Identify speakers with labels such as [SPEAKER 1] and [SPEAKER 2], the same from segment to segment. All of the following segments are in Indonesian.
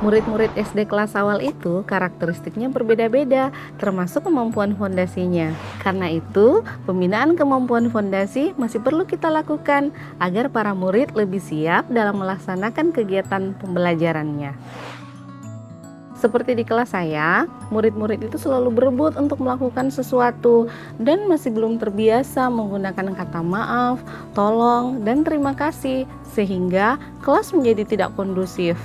[SPEAKER 1] Murid-murid SD kelas awal itu karakteristiknya berbeda-beda, termasuk kemampuan fondasinya. Karena itu, pembinaan kemampuan fondasi masih perlu kita lakukan agar para murid lebih siap dalam melaksanakan kegiatan pembelajarannya. Seperti di kelas saya, murid-murid itu selalu berebut untuk melakukan sesuatu dan masih belum terbiasa menggunakan kata maaf, tolong, dan terima kasih, sehingga kelas menjadi tidak kondusif.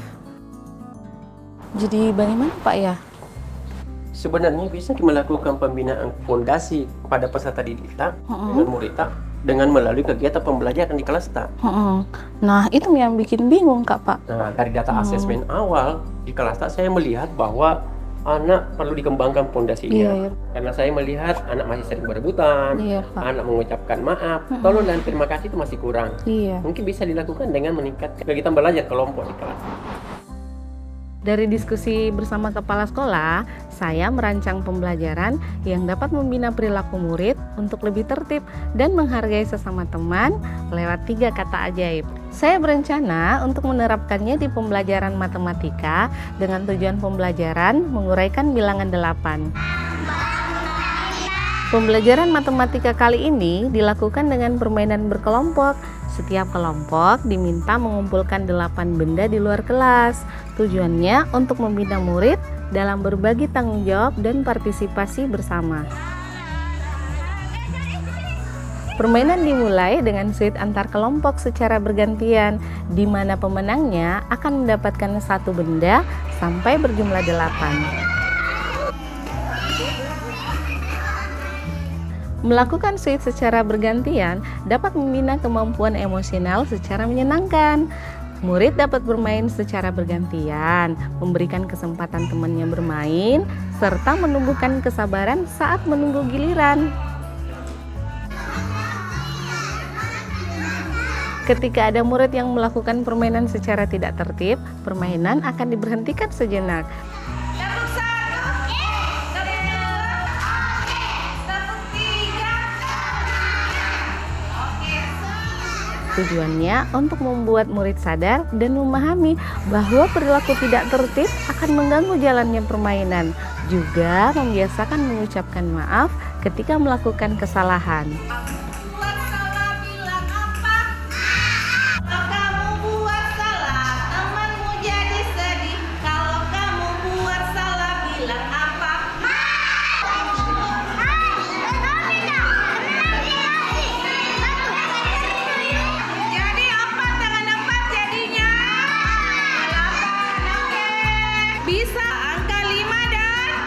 [SPEAKER 1] Jadi bagaimana Pak ya?
[SPEAKER 2] Sebenarnya bisa melakukan pembinaan fondasi pada peserta didik dengan murid dengan melalui kegiatan pembelajaran di kelas tak.
[SPEAKER 1] Nah, itu yang bikin bingung Kak Pak.
[SPEAKER 2] Nah, dari data asesmen awal di kelas tak saya melihat bahwa anak perlu dikembangkan fondasinya. Karena saya melihat anak masih sering berebutan, anak mengucapkan maaf, tolong dan terima kasih itu masih kurang. Mungkin bisa dilakukan dengan meningkatkan kegiatan belajar kelompok di kelas.
[SPEAKER 1] Dari diskusi bersama kepala sekolah, saya merancang pembelajaran yang dapat membina perilaku murid untuk lebih tertib dan menghargai sesama teman lewat 3 kata ajaib. Saya berencana untuk menerapkannya di pembelajaran matematika dengan tujuan pembelajaran menguraikan bilangan 8. Pembelajaran matematika kali ini dilakukan dengan permainan berkelompok. Setiap kelompok diminta mengumpulkan 8 benda di luar kelas. Tujuannya untuk membina murid dalam berbagi tanggung jawab dan partisipasi bersama. Permainan dimulai dengan suit antar kelompok secara bergantian, di mana pemenangnya akan mendapatkan 1 benda sampai berjumlah 8. Melakukan suit secara bergantian dapat membina kemampuan emosional secara menyenangkan. Murid dapat bermain secara bergantian, memberikan kesempatan temannya bermain, serta menumbuhkan kesabaran saat menunggu giliran. Ketika ada murid yang melakukan permainan secara tidak tertib, permainan akan diberhentikan sejenak. Tujuannya untuk membuat murid sadar dan memahami bahwa perilaku tidak tertib akan mengganggu jalannya permainan, juga membiasakan mengucapkan maaf ketika melakukan kesalahan.
[SPEAKER 3] Bisa angka 5 dan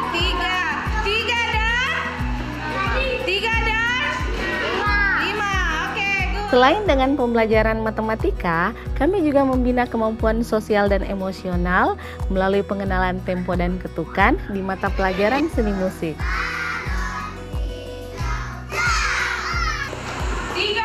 [SPEAKER 3] 3. 3 dan 5. Oke, good.
[SPEAKER 1] Selain dengan pembelajaran matematika, kami juga membina kemampuan sosial dan emosional melalui pengenalan tempo dan ketukan di mata pelajaran seni musik.
[SPEAKER 3] 3.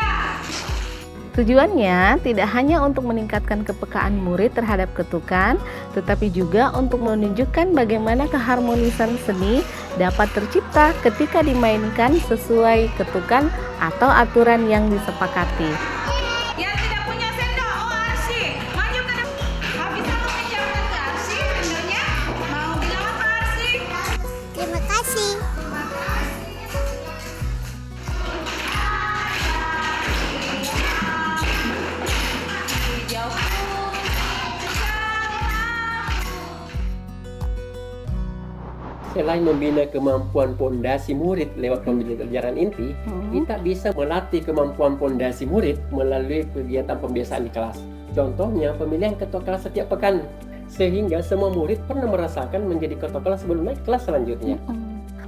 [SPEAKER 1] Tujuannya tidak hanya untuk meningkatkan kepekaan murid terhadap ketukan, tetapi juga untuk menunjukkan bagaimana keharmonisan seni dapat tercipta ketika dimainkan sesuai ketukan atau aturan yang disepakati.
[SPEAKER 3] Yang tidak punya sendok, arsy, maju ke depan. Bisa mengejarkan ke arsy, sendoknya. Mau bilang apa arsy?
[SPEAKER 4] Terima kasih.
[SPEAKER 2] Selain membina kemampuan fondasi murid lewat pembelajaran inti, kita bisa melatih kemampuan fondasi murid melalui kegiatan pembiasaan di kelas. Contohnya pemilihan ketua kelas setiap pekan, sehingga semua murid pernah merasakan menjadi ketua kelas sebelum naik kelas selanjutnya.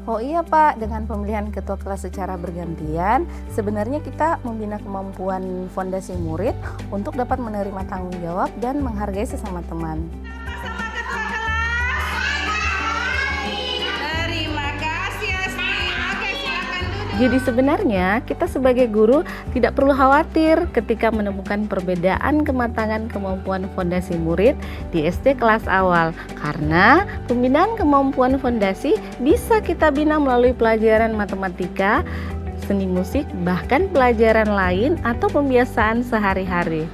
[SPEAKER 1] Oh iya Pak, dengan pemilihan ketua kelas secara bergantian, sebenarnya kita membina kemampuan fondasi murid untuk dapat menerima tanggung jawab dan menghargai sesama teman. Jadi sebenarnya kita sebagai guru tidak perlu khawatir ketika menemukan perbedaan kematangan kemampuan fondasi murid di SD kelas awal, karena pembinaan kemampuan fondasi bisa kita bina melalui pelajaran matematika, seni musik, bahkan pelajaran lain atau pembiasaan sehari-hari.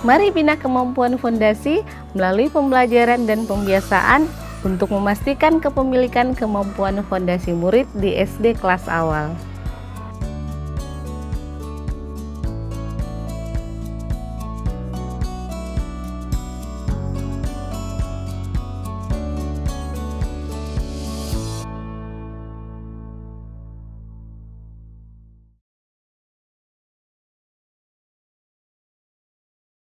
[SPEAKER 1] Mari bina kemampuan fondasi melalui pembelajaran dan pembiasaan untuk memastikan kepemilikan kemampuan fondasi murid di SD kelas awal.